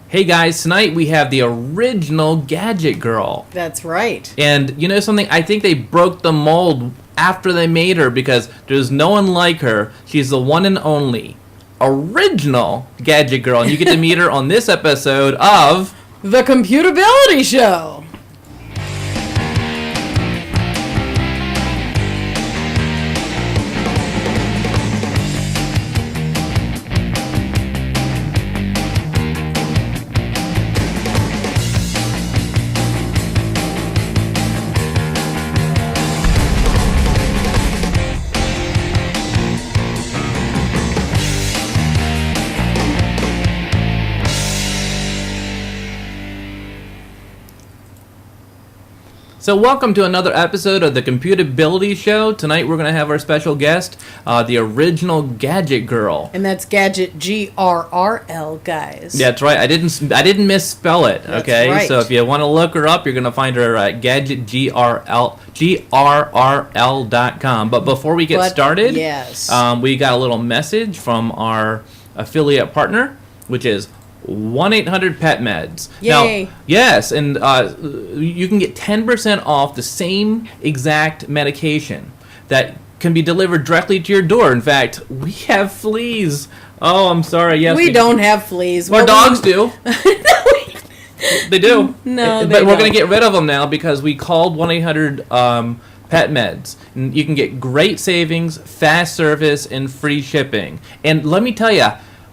Hey guys, tonight we have the original Gadget Grrl. That's right. And you know something? I think they broke the mold after they made her because there's no one like her. She's the one and only original Gadget Grrl. And you get to meet her on this episode of The Computability Show. So welcome to another episode of the Computability Show. Tonight we're going to have our special guest, the original Gadget Grrl. And that's Gadget Grrl, guys. That's right. I didn't misspell it. Okay. That's right. So if you want to look her up, you're going to find her at GrrL.com. But before we get started, yes, we got a little message from our affiliate partner, which is 1-800-PET-MEDS. Yay. Now, yes, and you can get 10% off the same exact medication that can be delivered directly to your door. In fact, we have fleas. Oh, I'm sorry. Yes, we don't have fleas. Our dogs do. They do. No, but we're going to get rid of them now because we called 1-800-PET-MEDS. And you can get great savings, fast service, and free shipping. And let me tell you,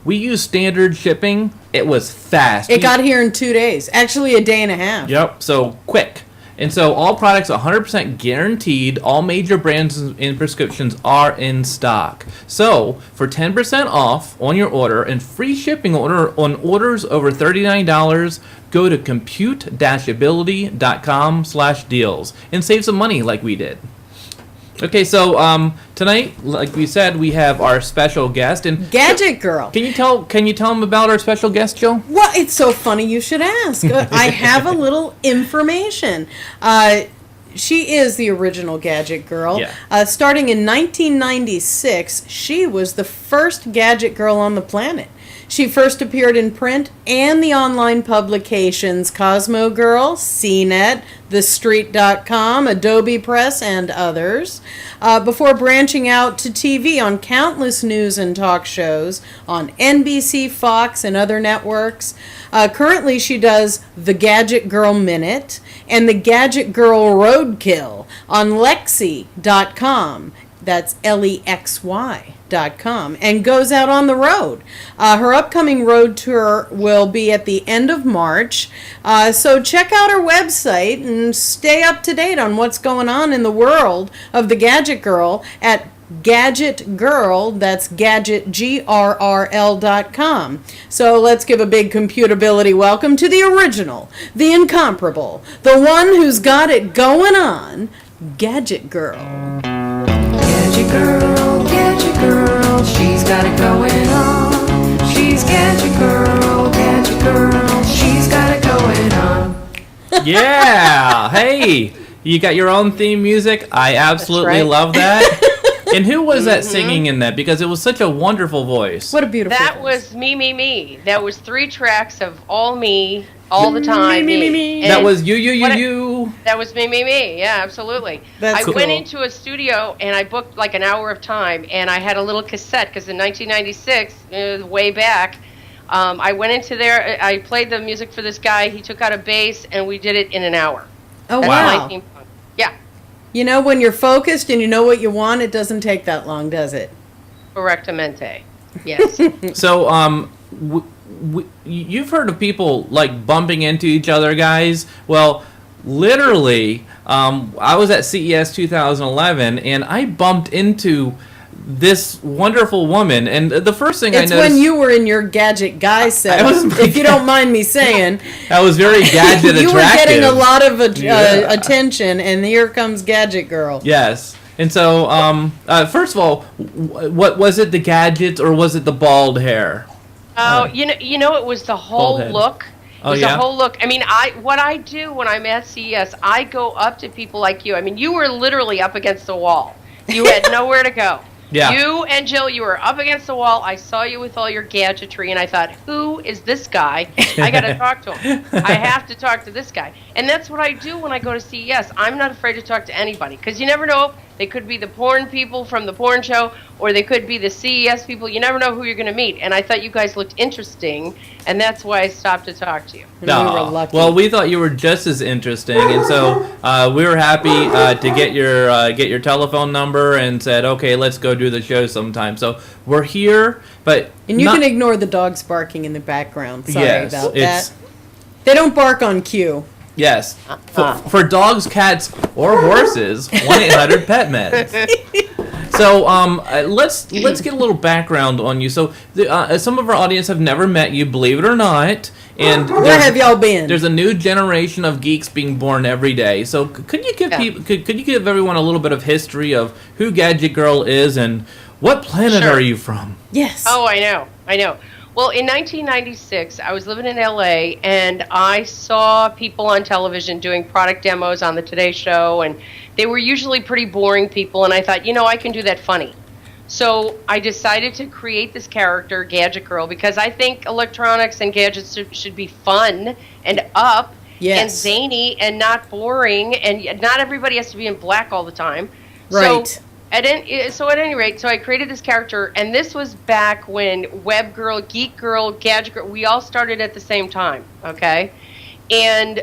we use standard shipping. It was fast. It got here in 2 days. Actually, a day and a half. Yep, so quick. And so all products 100% guaranteed. All major brands and prescriptions are in stock. So for 10% off on your order and free shipping on orders over $39, go to compute-ability.com/deals and save some money like we did. Okay, so tonight, like we said, we have our special guest and Gadget Grrl. Can you tell them about our special guest, Jill? Well, it's so funny you should ask. I have a little information. She is the original Gadget Grrl. Yeah. Starting in 1996, she was the first Gadget Grrl on the planet. She first appeared in print and the online publications Cosmo Girl, CNET, TheStreet.com, Adobe Press, and others, before branching out to TV on countless news and talk shows on NBC, Fox, and other networks. Currently, she does the Gadget Grrl Minute and the Gadget Grrl Roadkill on Lexi.com. That's LEXY.com, and goes out on the road. Her upcoming road tour will be at the end of March, so check out her website and stay up to date on what's going on in the world of the Gadget Grrl at Gadget Grrl, that's GadgetGrrl.com. So let's give a big computability welcome to the original, the incomparable, the one who's got it going on, Gadget Grrl. Gadget Grrl, she's got it going on. She's Gadget Grrl, she's got it going on. Yeah, hey, you got your own theme music. I absolutely love that. And who was that singing in that? Because it was such a wonderful voice. What a beautiful That voice. was me. That was 3 tracks of all me, all the time. Me. That was you. That was me. Yeah, absolutely. That's I cool. went into a studio and I booked like an hour of time, and I had a little cassette because in 1996, way back, I went into there. I played the music for this guy. He took out a bass, and we did it in an hour. Oh, That's wow. my theme song. Yeah, You know, when you're focused and you know what you want, it doesn't take that long, does it? correctamente. Yes. So, you've heard of people like bumping into each other, guys. Well, literally, I was at CES 2011, and I bumped into this wonderful woman, and the first thing I It's noticed... when you were in your gadget guy setup, if you don't mind me saying. I was very gadget You attractive. were getting a lot of attention, and here comes Gadget Grrl. Yes. And so, first of all, what was it, the gadgets, or was it the bald hair? Oh, you know, it was the whole look. It was the whole look. I mean, what I do when I'm at CES, I go up to people like you. I mean, you were literally up against the wall. You had nowhere to go. Yeah. You and Jill, you were up against the wall. I saw you with all your gadgetry, and I thought, who is this guy? I got to talk to him. I have to talk to this guy. And that's what I do when I go to CES. I'm not afraid to talk to anybody, because you never know. They could be the porn people from the porn show, or they could be the CES people. You never know who you're going to meet. And I thought you guys looked interesting, and that's why I stopped to talk to you. No. We were lucky. Well, we thought you were just as interesting, and so we were happy to get your telephone number and said, okay, let's go do the show sometime. So we're here, but And you can ignore the dogs barking in the background. Sorry Yes, about it's- that. They don't bark on cue. Yes, for dogs, cats, or horses, 1-800-PET-MEDS. So let's get a little background on you. So some of our audience have never met you, believe it or not. And Where have y'all been? there's a new generation of geeks being born every day. So could you give could you give everyone a little bit of history of who Gadget Grrl is and what planet Sure. are you from? Yes. Oh, I know. Well, in 1996, I was living in LA, and I saw people on television doing product demos on the Today Show, and they were usually pretty boring people, and I thought, I can do that funny. So I decided to create this character, Gadget Grrl, because I think electronics and gadgets should be fun and up Yes. and zany and not boring, and not everybody has to be in black all the time. Right. So at any rate, I created this character, and this was back when Web Girl, Geek Girl, Gadget Grrl, we all started at the same time, okay? And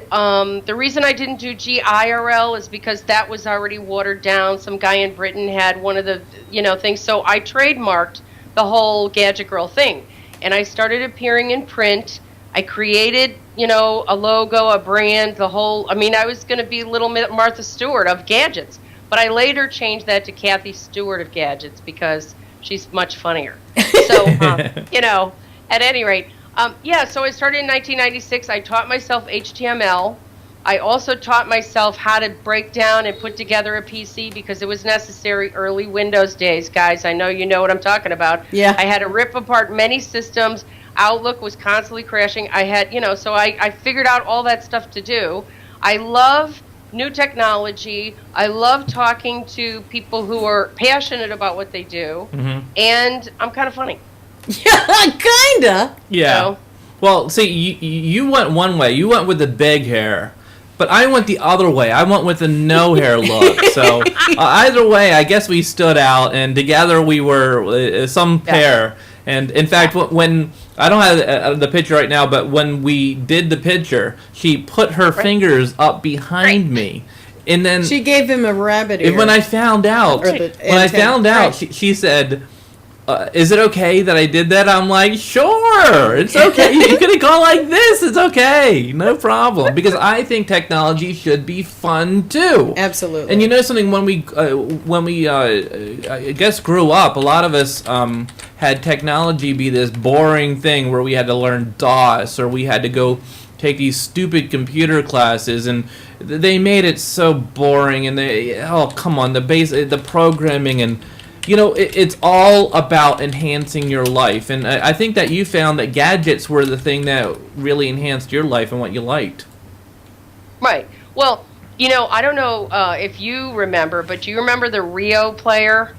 the reason I didn't do GIRL is because that was already watered down. Some guy in Britain had one of the, things. So I trademarked the whole Gadget Grrl thing. And I started appearing in print. I created, a logo, a brand, I was going to be little Martha Stewart of gadgets. But I later changed that to Kathy Stewart of gadgets because she's much funnier. So, at any rate, so I started in 1996. I taught myself HTML. I also taught myself how to break down and put together a PC because it was necessary early Windows days, guys. I know you know what I'm talking about. Yeah. I had to rip apart many systems. Outlook was constantly crashing. I had, so I figured out all that stuff to do. I love new technology. I love talking to people who are passionate about what they do. Mm-hmm. And I'm kind of funny. Yeah, kinda. Yeah. So- Well, see, you went one way. You went with the big hair. But I went the other way. I went with the no hair look. So either way, I guess we stood out, and together we were some pair. And in fact, when I don't have the picture right now, but when we did the picture, she put her fingers up behind me, and then She gave him a rabbit ear. and when I found out, Or the antenna. she said, "Is it okay that I did that?" I'm like, "Sure, it's okay. You can go like this. It's okay, no problem." Because I think technology should be fun too. Absolutely. And you know something? When we I guess grew up, a lot of us had technology be this boring thing where we had to learn DOS or we had to go take these stupid computer classes, and they made it so boring. And come on, the programming and. It's all about enhancing your life. And I think that you found that gadgets were the thing that really enhanced your life and what you liked. Right. Well, I don't know if you remember, but do you remember the Rio player?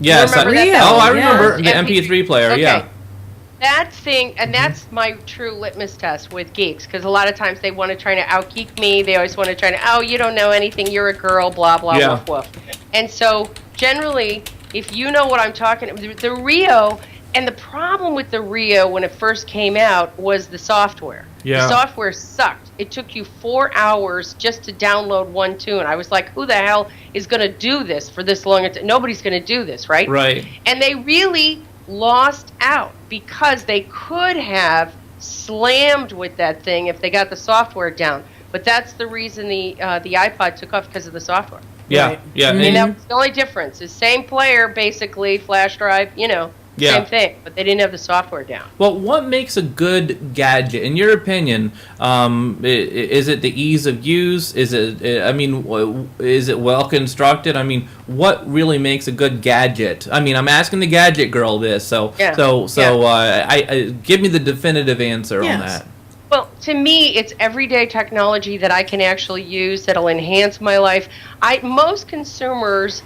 Yes. remember that? I Yeah. remember the MP3 player, Okay. yeah. That thing, and that's my true litmus test with geeks, because a lot of times they want to try to out-geek me. They always want to try to, you don't know anything, you're a girl, blah, blah, Yeah. woof, woof. And so, generally, if you know what I'm talking about, the Rio, and the problem with the Rio when it first came out was the software. Yeah. The software sucked. It took you 4 hours just to download one tune. I was like, who the hell is going to do this for this long? Nobody's going to do this, right? Right. And they really lost out because they could have slammed with that thing if they got the software down. But that's the reason the iPod took off, because of the software. Yeah, Right. yeah. And And, that was the only difference. The same player, basically, flash drive, Yeah. same thing. But they didn't have the software down. well, what makes a good gadget, in your opinion? Is it the ease of use? Is it? Is it well constructed? What really makes a good gadget? I'm asking the Gadget Grrl this, so Yeah. I give me the definitive answer on Yes. that. Well, to me, it's everyday technology that I can actually use that'll enhance my life. Most consumers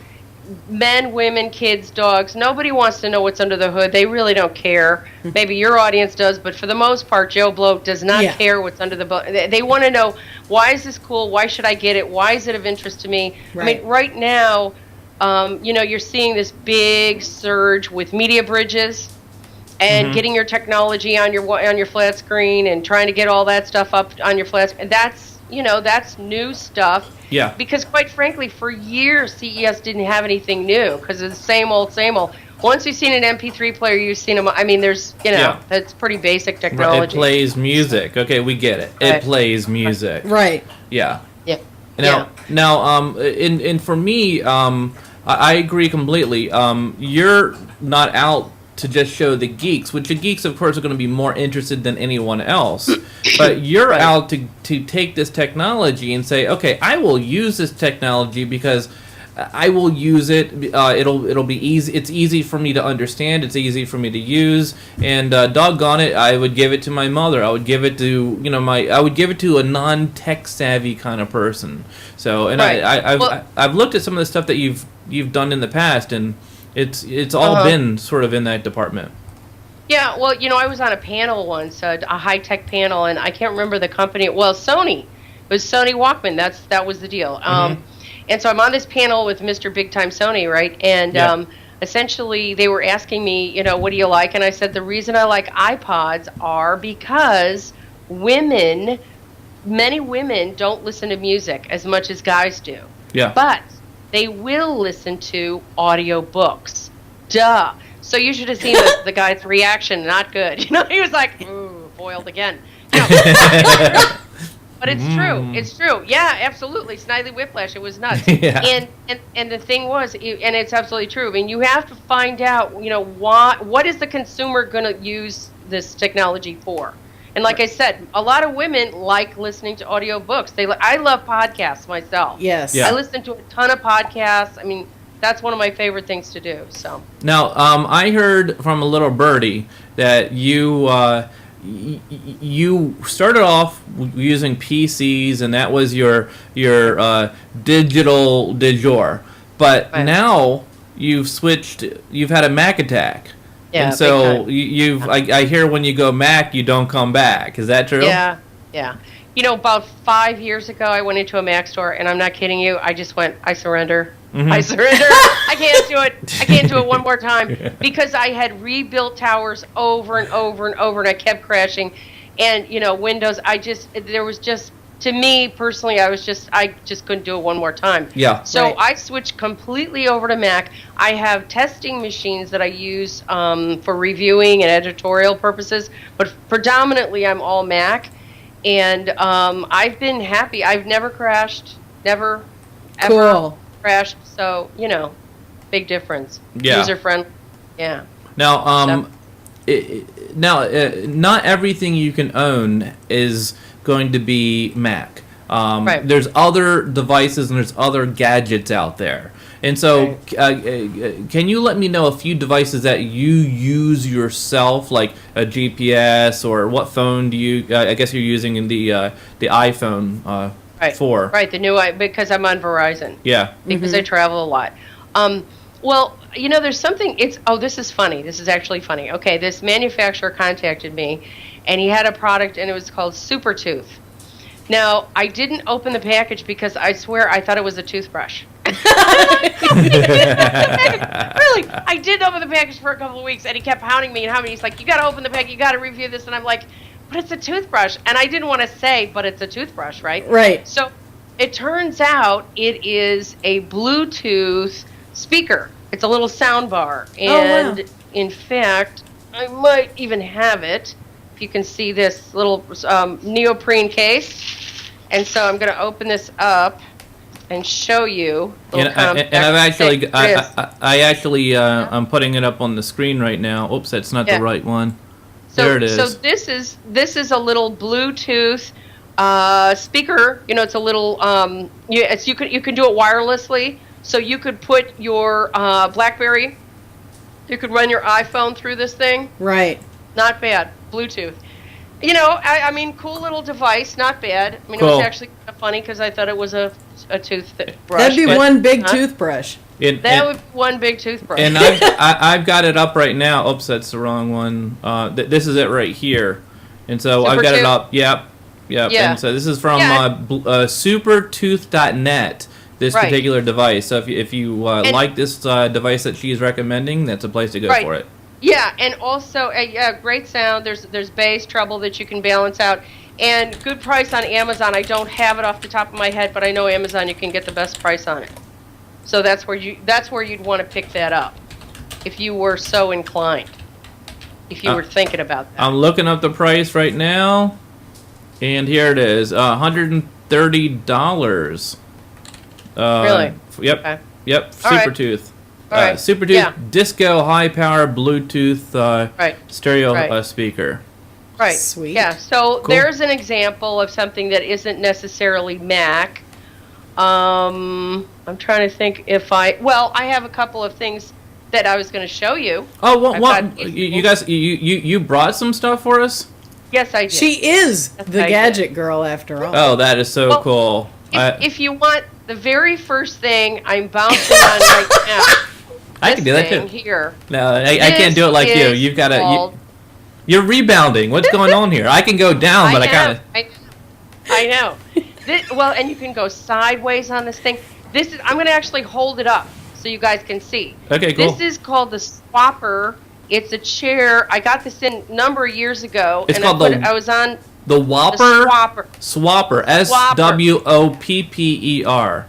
men, women, kids, dogs. Nobody wants to know what's under the hood. They really don't care. Maybe your audience does, but for the most part, Joe Blow does not care what's under the boat. They want to know, why is this cool? Why should I get it? Why is it of interest to me? Right. I mean, right now, you're seeing this big surge with media bridges and getting your technology on your flat screen and trying to get all that stuff up on your flat screen. That's new stuff. Yeah. Because quite frankly, for years, CES didn't have anything new because it's the same old, same old. Once you've seen an MP3 player, you've seen them. I mean, that's pretty basic technology. It plays music. Okay, we get it. It plays music. Right. Yeah. Yeah. Now, and for me, I agree completely. You're not out to just show the geeks, which the geeks, of course, are going to be more interested than anyone else. But you're out to take this technology and say, okay, I will use this technology because I will use it. It'll be easy. It's easy for me to understand. It's easy for me to use. And doggone it, I would give it to my mother. I would give it to I would give it to a non-tech savvy kind of person. So, and I've looked at some of the stuff that you've done in the past, and it's all been sort of in that department. Yeah, well, I was on a panel once, a high-tech panel, and I can't remember the company. Well, Sony. It was Sony Walkman. That was the deal. And so I'm on this panel with Mr. Big Time Sony, right? And essentially they were asking me, what do you like? And I said, the reason I like iPods are because many women don't listen to music as much as guys do. Yeah. But they will listen to audio books. Duh. So you should have seen the guy's reaction. Not good. He was like, ooh, boiled again. But it's true. It's true. Yeah, absolutely. Snidely Whiplash. It was nuts. Yeah. And the thing was, and it's absolutely true. I mean, you have to find out, what is the consumer going to use this technology for? And like I said, a lot of women like listening to audio books. I love podcasts myself. Yes. Yeah. I listen to a ton of podcasts. I mean, that's one of my favorite things to do. So now, I heard from a little birdie that you started off using PCs, and that was your digital du jour. But now you've switched. You've had a Mac attack. Yeah. And so I hear when you go Mac, you don't come back. Is that true? Yeah. Yeah. About 5 years ago, I went into a Mac store, and I'm not kidding you. I just went, I surrender. I surrender. I can't do it. I can't do it one more time because I had rebuilt towers over and over and over, and I kept crashing. And Windows. There was just, to me personally, I just couldn't do it one more time. Yeah. So I switched completely over to Mac. I have testing machines that I use for reviewing and editorial purposes, but predominantly I'm all Mac. And I've been happy. I've never crashed. Never, ever crashed. So, big difference. Yeah. User friendly. Yeah. Now, not everything you can own is going to be Mac. There's other devices and there's other gadgets out there. And so, can you let me know a few devices that you use yourself, like a GPS, or what phone do you? I guess you're using the iPhone 4. Right, the new because I'm on Verizon. Yeah. Because I travel a lot. Well, there's something. This is funny. This is actually funny. Okay, this manufacturer contacted me, and he had a product, and it was called Super Tooth. Now, I didn't open the package because I swear I thought it was a toothbrush. Really, I did open the package for a couple of weeks, and he kept hounding me and hounding me. He's like, you got to open the package, you got to review this. And I'm like, but it's a toothbrush. And I didn't want to say, but it's a toothbrush, right? Right. So it turns out it is a Bluetooth speaker. It's a little sound bar. And in fact, I might even have it. If you can see this little neoprene case. And so I'm going to open this up and show you. And I'm putting it up on the screen right now. Oops, that's not the right one. There it is. So this is a little Bluetooth speaker. It's a little you can do it wirelessly. So you could put your BlackBerry, you could run your iPhone through this thing. Right. Not bad. Bluetooth. I mean, cool little device, not bad. I mean, cool. It was actually kind of funny because I thought it was a toothbrush. That'd be one big toothbrush. That would be one big toothbrush. And I've got it up right now. Oops, that's the wrong one. This is it right here. And so I've got it up. Yep. Yeah. And so this is from supertooth.net, this particular device. So if you like this device that she's recommending, that's a place to go for it. Yeah, and also great sound. There's bass, treble that you can balance out. And good price on Amazon. I don't have it off the top of my head, but I know Amazon you can get the best price on it. So that's where you'd want to pick that up, if you were so inclined, if you were thinking about that. I'm looking up the price right now, and here it is, $130. Really? Yep. Okay. Yep. All right. Supertooth. All right. Supertooth Disco high power Bluetooth stereo speaker. Right. Sweet. Yeah. So there's an example of something that isn't necessarily Mac. I'm trying to think if I have a couple of things that I was going to show you. Oh, what? You guys, you brought some stuff for us? Yes, I did. She is the Gadget Girl after all. Oh, that is so cool. If you want the very first thing I'm bouncing on right now, I can do that too. Here. No, I can't do it like you. You've got to. You're rebounding. What's going on here? I can go down, but I kind of. I know. And you can go sideways on this thing. I'm going to actually hold it up so you guys can see. Okay, cool. This is called the Swapper. It's a chair. I got this in a number of years ago. It's called I was on the Whopper. The Swapper. Swapper. SWOPPER. All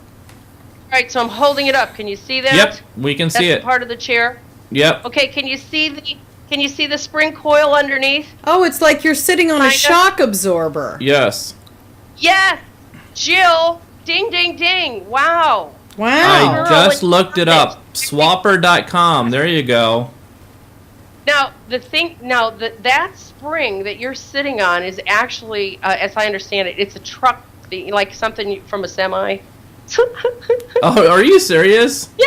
right, so I'm holding it up. Can you see that? Yep, we can see it. That's part of the chair. Yep. Okay, can you see the spring coil underneath? Oh, it's like you're sitting on a shock absorber. Yes. Yes, Jill. Ding, ding, ding. Wow. Wow. I just looked it up. Swapper.com. There you go. Now, that spring that you're sitting on is actually, as I understand it, it's a truck thing, like something from a semi. Oh, are you serious? Yeah,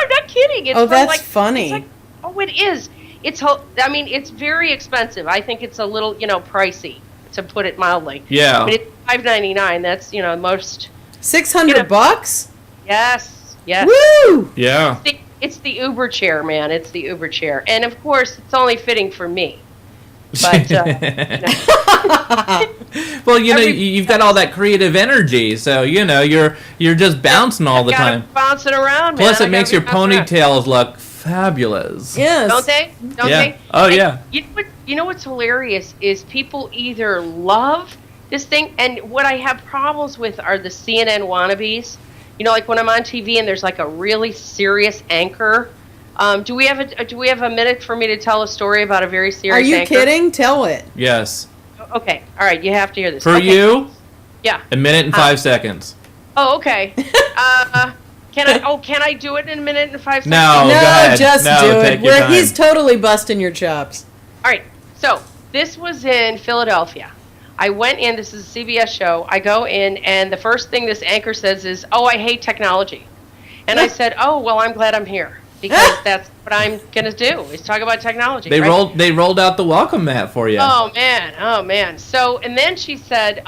I'm not kidding. It's that's funny. It is. It's very expensive. I think it's a little, pricey, to put it mildly. Yeah. It's $5.99. That's, most. $600? Yes. Woo! Yeah. It's the Uber chair, man. It's the Uber chair. And, of course, it's only fitting for me. But, well, you've got all that creative energy, so, you're just bouncing all the time. Bouncing around, man. Plus, it makes your ponytails look fabulous. Yes. Don't they? Don't they? Oh, yeah. You know what's hilarious is people either love this thing, and what I have problems with are the CNN wannabes. Like when I'm on TV and there's like a really serious anchor. Do we have a minute for me to tell a story about a very serious anchor? Are you kidding? Tell it. Yes. Okay. All right. You have to hear this. For you? Yeah. A minute and 5 seconds. Oh, okay. Can I do it in a minute and 5 seconds? No, go ahead. Just no, do take it. Your time. He's totally busting your chops. All right. So this was in Philadelphia. I went in. This is a CBS show. I go in, and the first thing this anchor says is, "Oh, I hate technology," and I said, "Oh, well, I'm glad I'm here because that's what I'm gonna do is talk about technology." They rolled out the welcome mat for you. Oh man. So and then she said,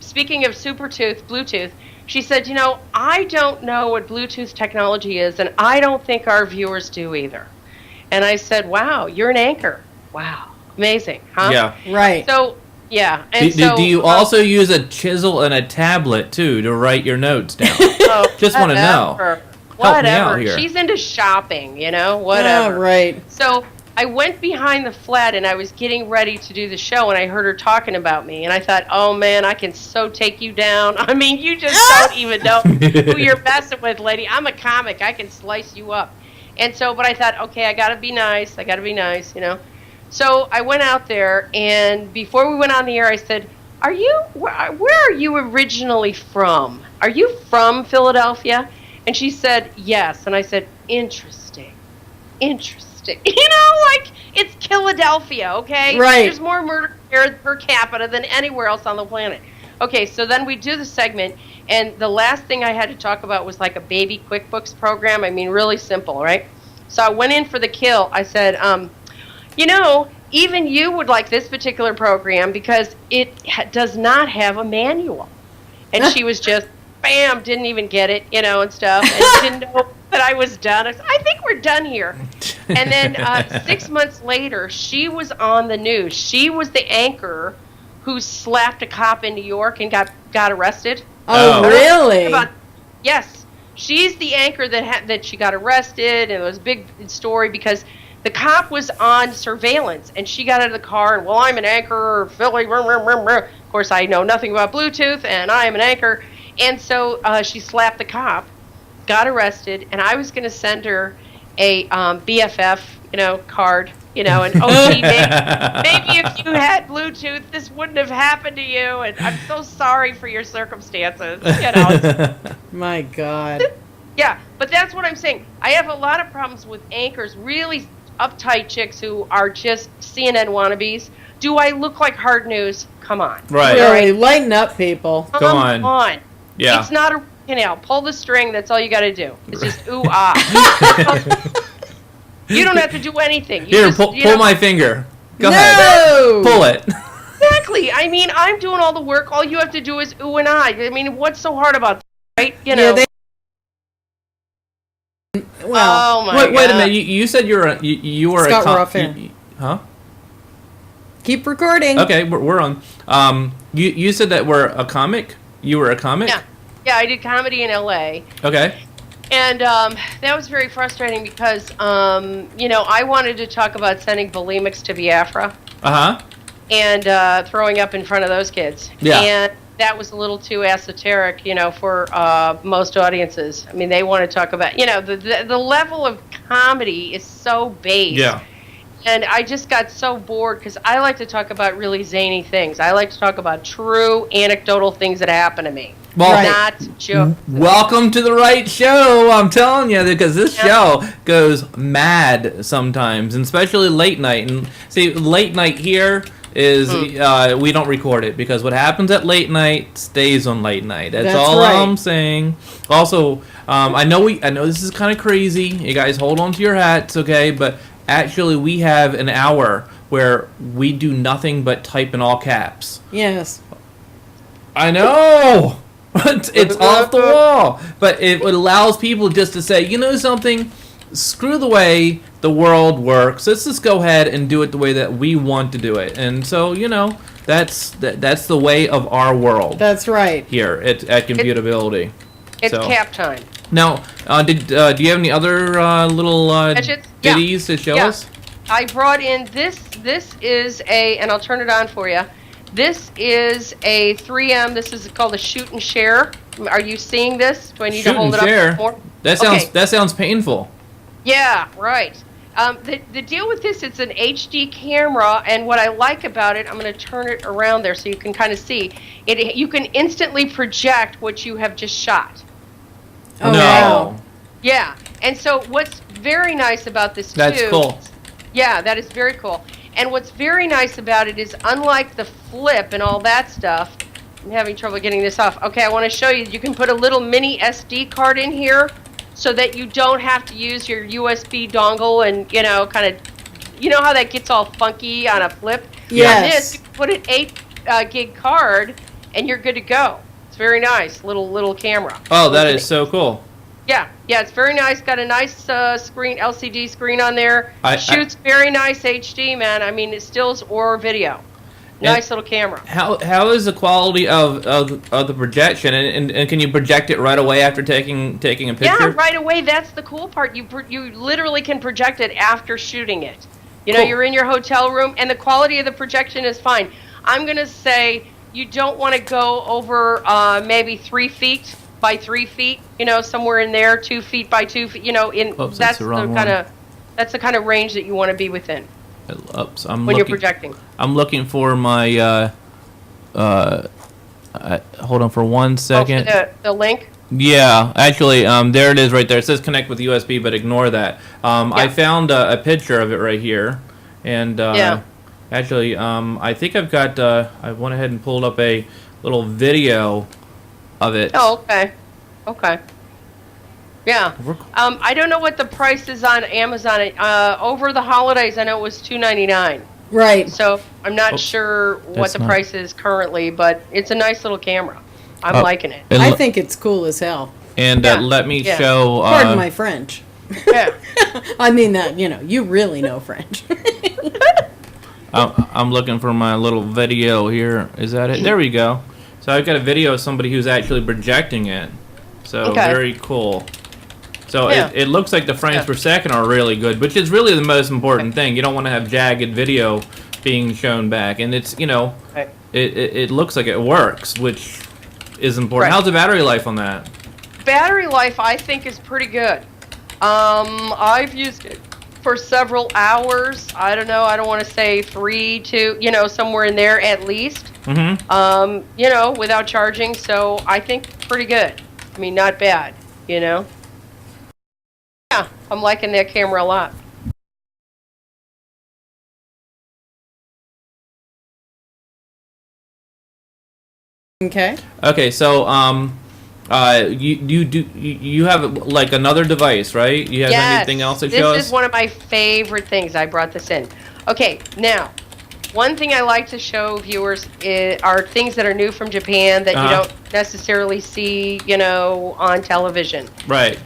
speaking of Bluetooth, she said, I don't know what Bluetooth technology is, and I don't think our viewers do either. And I said, "Wow, you're an anchor. Wow, amazing, huh?" Yeah. Right. So. Yeah, and do you also use a chisel and a tablet too to write your notes down? Just want to know. Help me out here. She's into shopping, whatever. Oh, right. So I went behind the flat and I was getting ready to do the show, and I heard her talking about me, and I thought, oh man, I can so take you down. I mean, you just don't even know who you're messing with, lady. I'm a comic. I can slice you up. And so, but I thought, okay, I gotta be nice. So I went out there, and before we went on the air, I said, where are you originally from? Are you from Philadelphia? And she said, yes. And I said, interesting. Like, it's Philadelphia, okay? Right. There's more murder here per capita than anywhere else on the planet. Okay, so then we do the segment, and the last thing I had to talk about was like a baby QuickBooks program. I mean, really simple, right? So I went in for the kill. I said, even you would like this particular program because it does not have a manual. And she was just, bam, didn't even get it, and stuff. And didn't know that I was done. I think we're done here. And then 6 months later, she was on the news. She was the anchor who slapped a cop in New York and got arrested. Oh, really? Yes. She's the anchor that she got arrested, and it was a big story because the cop was on surveillance, and she got out of the car, and, well, I'm an anchor, Philly, of course, I know nothing about Bluetooth, and I am an anchor, and so she slapped the cop, got arrested, and I was going to send her a BFF, card, and oh, gee, maybe if you had Bluetooth, this wouldn't have happened to you, and I'm so sorry for your circumstances, My God. Yeah, but that's what I'm saying. I have a lot of problems with anchors, really uptight chicks who are just CNN wannabes. Do I look like hard news? Come on. Right. Really, lighten up, people. Come on. Yeah. It's not a canal. Pull the string. That's all you got to do. It's just ooh ah. You don't have to do anything. Here, pull my finger. Go No! ahead. Pull it. Exactly. I mean, I'm doing all the work. All you have to do is ooh and ah. I mean, what's so hard about that, right? Well, oh my God. Wait a minute. You said you were Scott, a we're off here. huh? Keep recording. Okay, we're on. You said that we're a comic. You were a comic. Yeah. I did comedy in LA. Okay. And that was very frustrating because, I wanted to talk about sending bulimics to Biafra and throwing up in front of those kids. Yeah. And that was a little too esoteric, for most audiences. I mean, they want to talk about, the level of comedy is so base. Yeah. And I just got so bored because I like to talk about really zany things. I like to talk about true anecdotal things that happen to me. Well, not jokes. Welcome to the right show, I'm telling you, because this show goes mad sometimes, and especially late night. And see, late night here is we don't record it because what happens at late night stays on late night. That's all right. I'm saying. Also, I know this is kind of crazy. You guys hold on to your hats, okay? But actually, we have an hour where we do nothing but type in all caps. Yes. I know. It's off the wall, but it allows people just to say, you know something, screw the way the world works. Let's just go ahead and do it the way that we want to do it. And so, that's the way of our world. That's right. Here at Computability. It's cap time. Now, do you have any other little ditties to show us? I brought in this. This is and I'll turn it on for you. This is a 3M. This is called a shoot and share. Are you seeing this? Do I need to hold it up more? That sounds painful. Yeah, right. The deal with this, it's an HD camera, and what I like about it, I'm going to turn it around there so you can kind of see. You can instantly project what you have just shot. Oh, no. wow. Yeah, and so what's very nice about this, That's cool. Yeah, that is very cool. And what's very nice about it is, unlike the flip and all that stuff, I'm having trouble getting this off. Okay, I want to show you. You can put a little mini SD card in here so that you don't have to use your USB dongle and, kind of, how that gets all funky on a flip? Yes. On this, you can put an 8 gig card and you're good to go. It's very nice, little camera. Oh, that is so cool. Yeah, it's very nice. Got a nice screen, LCD screen on there. Shoots very nice HD, man. I mean, it stills or video. Nice little camera. How is the quality of the projection? And can you project it right away after taking a picture? Yeah, right away. That's the cool part. You literally can project it after shooting it. Cool. You're in your hotel room, and the quality of the projection is fine. I'm gonna say you don't want to go over maybe 3 feet by 3 feet, somewhere in there, 2 feet by 2 feet, Oops, that's the kind of range that you want to be within. Oops, you're projecting. I'm looking for my hold on for 1 second. For the link? Yeah, actually, there it is right there. It says connect with USB, but ignore that. I found a picture of it right here, and actually, I think I've got. I went ahead and pulled up a little video of it. Oh, okay. Yeah. I don't know what the price is on Amazon. Over the holidays, I know it was $2.99. Right. So I'm not sure what the price is currently, but it's a nice little camera. I'm liking it. I think it's cool as hell. And Yeah. let me Yeah. show. Pardon my French. Yeah. I mean that, you really know French. I'm looking for my little video here. Is that it? There we go. So I've got a video of somebody who's actually projecting it. So Okay. very cool. So Yeah. it looks like the frames Yeah. per second are really good, which is really the most important thing. You don't want to have jagged video being shown back, and it's Right. it looks like it works, which is important. Right. How's the battery life on that? Battery life, I think, is pretty good. I've used it for several hours. I don't know. I don't want to say 3 to, somewhere in there at least. Mm-hmm. Without charging. So I think pretty good. I mean, not bad. Yeah, I'm liking that camera a lot. Okay. Okay, so you have like another device, right? You have anything else to show us? This is one of my favorite things. I brought this in. Okay, now, one thing I like to show viewers are things that are new from Japan that you don't necessarily see, on television. Right.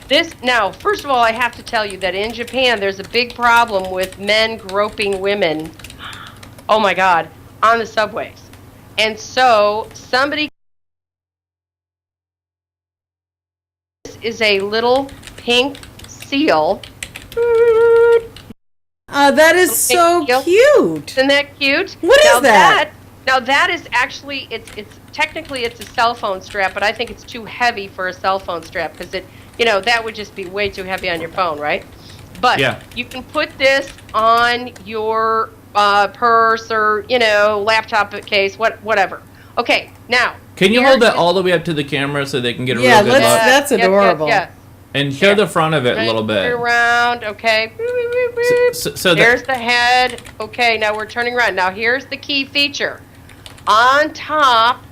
Now, first of all, I have to tell you that in Japan, there's a big problem with men groping women. Oh my God, on the subways. And so somebody. This is a little pink seal. That is so cute. Isn't that cute? What is that? Now that is actually it's technically it's a cell phone strap, but I think it's too heavy for a cell phone strap because that would just be way too heavy on your phone, right? But Yeah. you can put this on your purse or laptop case, whatever. Okay, now Can you here's hold that the- all the way up to the camera so they can get a Yeah, real good look? that's adorable. Yes. And show the front of it a little Turn bit. around, okay. So There's the head. Okay, now we're turning around. Now here's the key feature. On top,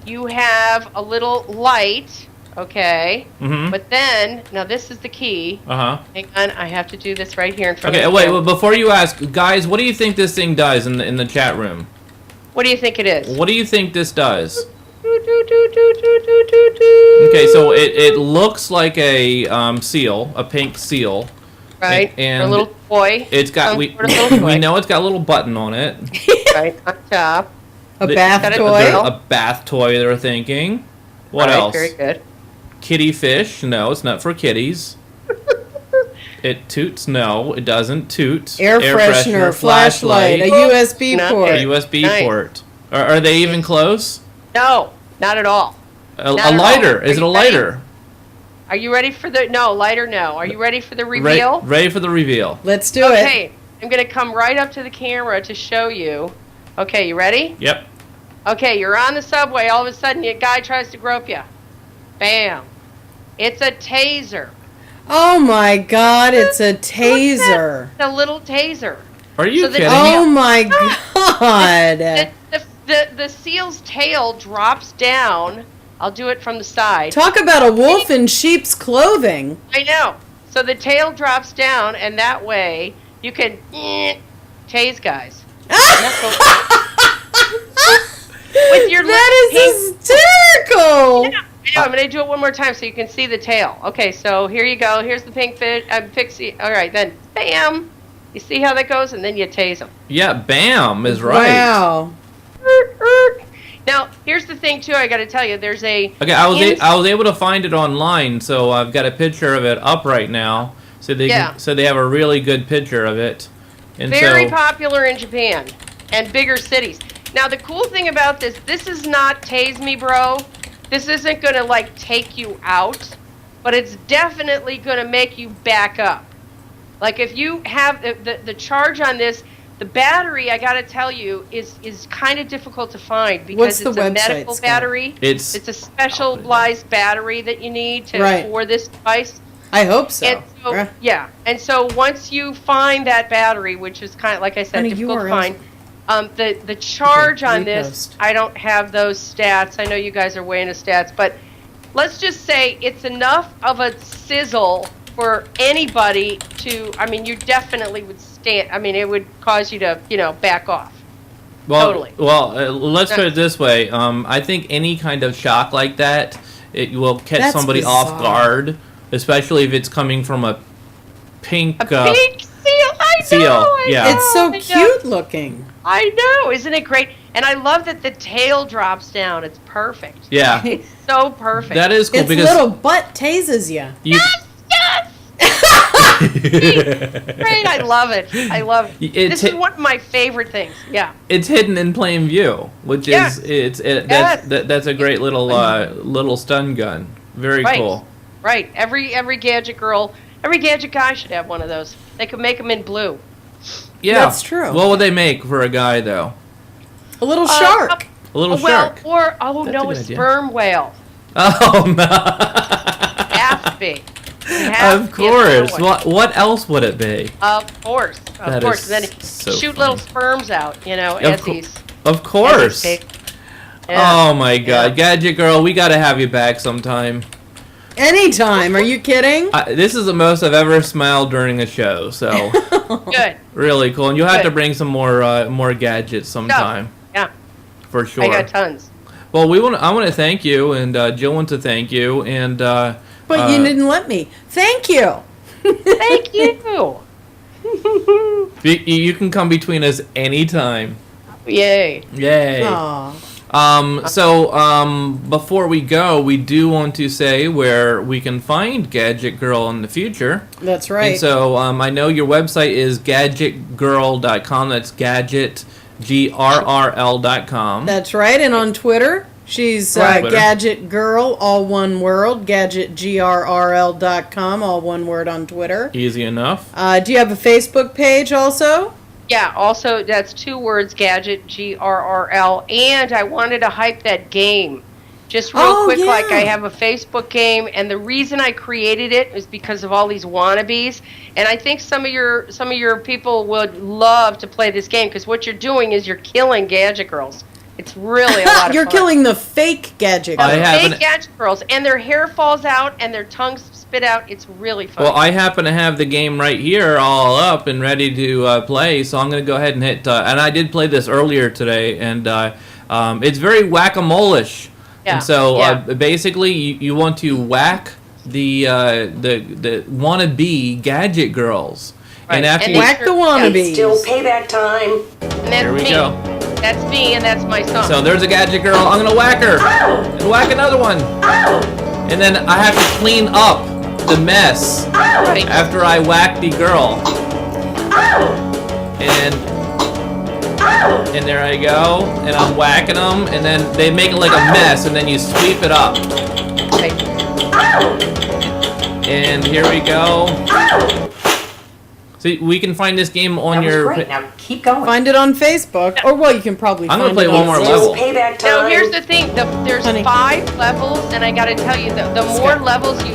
you have a little light, okay? Mm-hmm. But then, now this is the key. Uh-huh. Hang on, I have to do this right here in front Okay, of wait, you. well, before you ask, guys, what do you think this thing does in the chat room? What do you think it is? What do you think this does? Okay, Okay, so it looks like a seal, a pink seal. Right, and a little toy. It's got Some sort of little toy. we know it's got a little button on it. Right, on top. A The- bath got a toy. tail. A bath toy, they're thinking. What Right, else? Very good. Kitty fish? No, it's not for kitties. It toots? No, it doesn't toot. Air freshener, flashlight, a USB Not port. a it. USB Nice. port. Are they even close? No, not at all. A Not at all. lighter. Are Is it you a ready? lighter? Are you ready for the lighter? No. Are you ready for the reveal? Ready for the reveal. Let's do it. Okay, I'm gonna come right up to the camera to show you. Okay, you ready? Yep. Okay, you're on the subway. All of a sudden, a guy tries to grope you. Bam! It's a taser. Oh my God, it's a taser. It's a little taser. Are you So the- kidding Oh me? my God. The seal's tail drops down. I'll do it from the side. Talk about a wolf in sheep's clothing. I know. So the tail drops down, and that way you can tase guys. With your That little is hysterical. I know. I'm going to do it one more time so you can see the tail. Okay, so here you go. Here's the pink pixie. All right, then bam. You see how that goes? And then you tase them. Yeah, bam is right. Wow. Now, here's the thing, too. I got to tell you, there's a... Okay, I was able to find it online, so I've got a picture of it up right now, so they have a really good picture of it. And Very so, popular in Japan and bigger cities. Now, the cool thing about this is not tase me, bro. This isn't going to, take you out, but it's definitely going to make you back up. Like, if you have the charge on this, the battery, I got to tell you, is kind of difficult to find because What's the it's a website, medical Scott? battery. It's a specialized battery that you need for this device. I hope so. And so, yeah. And so once you find that battery, which is kind of, like I said, Honey, difficult to URLs. find, the charge on this, repost. I don't have those stats. I know you guys are way into stats, but let's just say it's enough of a sizzle for anybody to, you definitely would stand, it would cause you to, back off. well, totally. Well, let's put it this way. I think any kind of shock like that it will catch That's somebody bizarre. off guard, especially if it's coming from a pink. A pink seal. I know. seal, I yeah. know, It's so I know. cute looking. I know. Isn't it great? And I love that the tail drops down. It's perfect. Yeah, It's so perfect. that is cool Its because little butt tases you. you. Yes. Great. I love it. I love it. This is one of my favorite things. Yeah. It's hidden in plain view, which Yes. that's a great little stun gun. Very Right. cool. Right. Every Gadget Girl, every Gadget guy should have one of those. They could make them in blue. Yeah, That's true. What would they make for a guy though? A little shark. A little Well, shark. or That's a no, a good idea. sperm whale. Oh no! Has to be. It has Of to be a sperm course. whale. What else would it be? Of course. Of That course. is And then so shoot funny. little sperms out, Of as cour- these. Of course. As these yeah. Oh my God, Gadget Girl, we gotta have you back sometime. Anytime. Are you kidding? This is the most I've ever smiled during a show, so Good. really cool. And you'll have to Good. bring some more gadgets sometime Yeah. for sure. I got tons. Well, I want to thank you, and Jill wants to thank you, and But you didn't let me. Thank you. Thank you. you can come between us anytime. Yay. Yay. Aw. Before we go, we do want to say where we can find Gadget Girl in the future. That's right. And so I know your website is gadgetgrrl.com. That's gadgetgrrl.com. That's right. And on Twitter, she's Right. Gadget Grrl, all one word. Gadgetgrrl.com, all one word on Twitter. Easy enough. Do you have a Facebook page also? Yeah, also, that's 2 words, Gadget, Grrl. And I wanted to hype that game. Just real quick, yeah. like I have a Facebook game, and the reason I created it is because of all these wannabes. And I think some of your people would love to play this game, because what you're doing is you're killing Gadget Girls. It's really a lot of You're fun. killing the fake Gadget I Girl. have- Fake Gadget Girls, and their hair falls out, and their tongues spit out. It's really fun. Well, I happen to have the game right here all up and ready to play, so I'm going to go ahead and hit... and I did play this earlier today, and it's very whack-a-mole-ish. Yeah, And so yeah. basically, you want to whack the wannabe Gadget Girls. Right. And after And you... Whack the wannabes. Still payback time. and that's Here we me. go. That's me, and that's my song. So there's a Gadget Girl. I'm going to whack her. And whack another one. And then I have to clean up the mess Right. after I whack the girl. And there I go. And I'm whacking them. And then they make it like a mess. And then you sweep it up. Right. And here we go. So we can find this game on That was your... great. Now keep going. Find it on Facebook. Or, well, you can probably I'm find gonna play it one on more Still level. payback time. Now, here's the thing. There's Honey. 5 levels, and I got to tell you, the more levels you...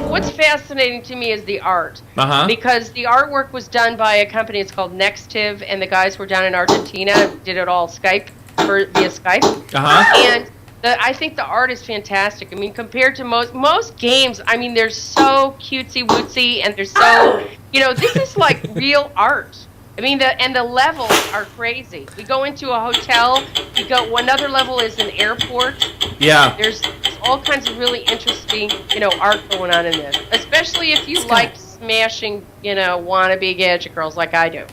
What's fascinating to me is the art. Uh-huh. Because the artwork was done by a company, it's called Nextiv, and the guys were down in Argentina, did it all via Skype. Uh-huh. And I think the art is fantastic. I mean, compared to most games, I mean, they're so cutesy-wootsy, and they're so... this is like real art. I mean, the levels are crazy. We go into a hotel. Another level is an airport. Yeah. There's all kinds of really interesting, art going on in this. Especially if you like smashing, wannabe Gadget Girls like I do.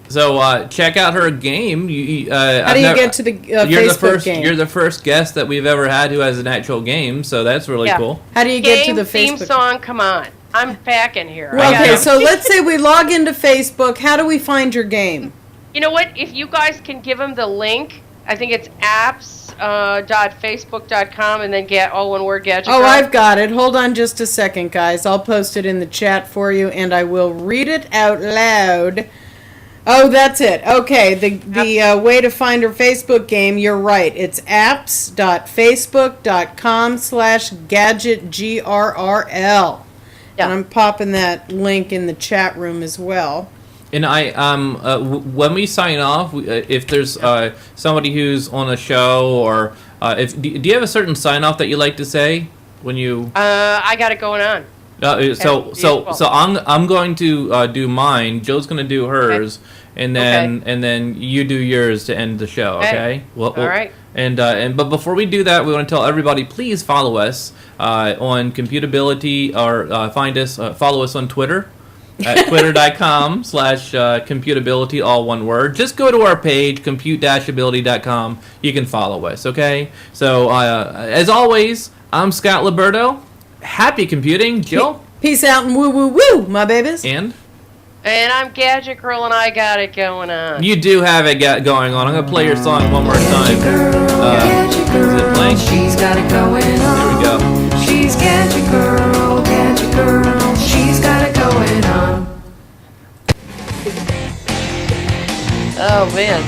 So check out her game. How do you get to the Facebook game? You're the first guest that we've ever had who has an actual game, so that's really cool. How do you get to the theme Facebook? song, come on. I'm packing here. Well, I okay, gotta- so let's say we log into Facebook. How do we find your game? You know what? If you guys can give them the link, I think it's apps.facebook.com and then get all one word Gadget Oh, Girl. I've got it. Hold on just a second, guys. I'll post it in the chat for you, and I will read it out loud. Oh, that's it. Okay, the way to find her Facebook game, you're right. It's apps.facebook.com/gadgetgrrl. Yeah. And I'm popping that link in the chat room as well. And when we sign off, if there's somebody who's on a show, or do you have a certain sign off that you like to say when you? I got it going on. So I'm going to do mine. Joe's going to do hers, and then you do yours to end the show. Okay. All right. But before we do that, we want to tell everybody, please follow us on Computability, or follow us on Twitter at twitter.com/computability, all one word. Just go to our page, compute-ability.com. You can follow us, okay? So, as always, I'm Scott Liberto. Happy computing. Jill? Peace out and woo woo woo, my babies. And I'm Gadget Grrl, and I got it going on. you do have it going on. I'm going to play your song one more time. Gadget Is it Grrl, playing? she's got it going on. Here we go. She's Gadget Grrl, Gadget Grrl, she's got it going on. Oh, man.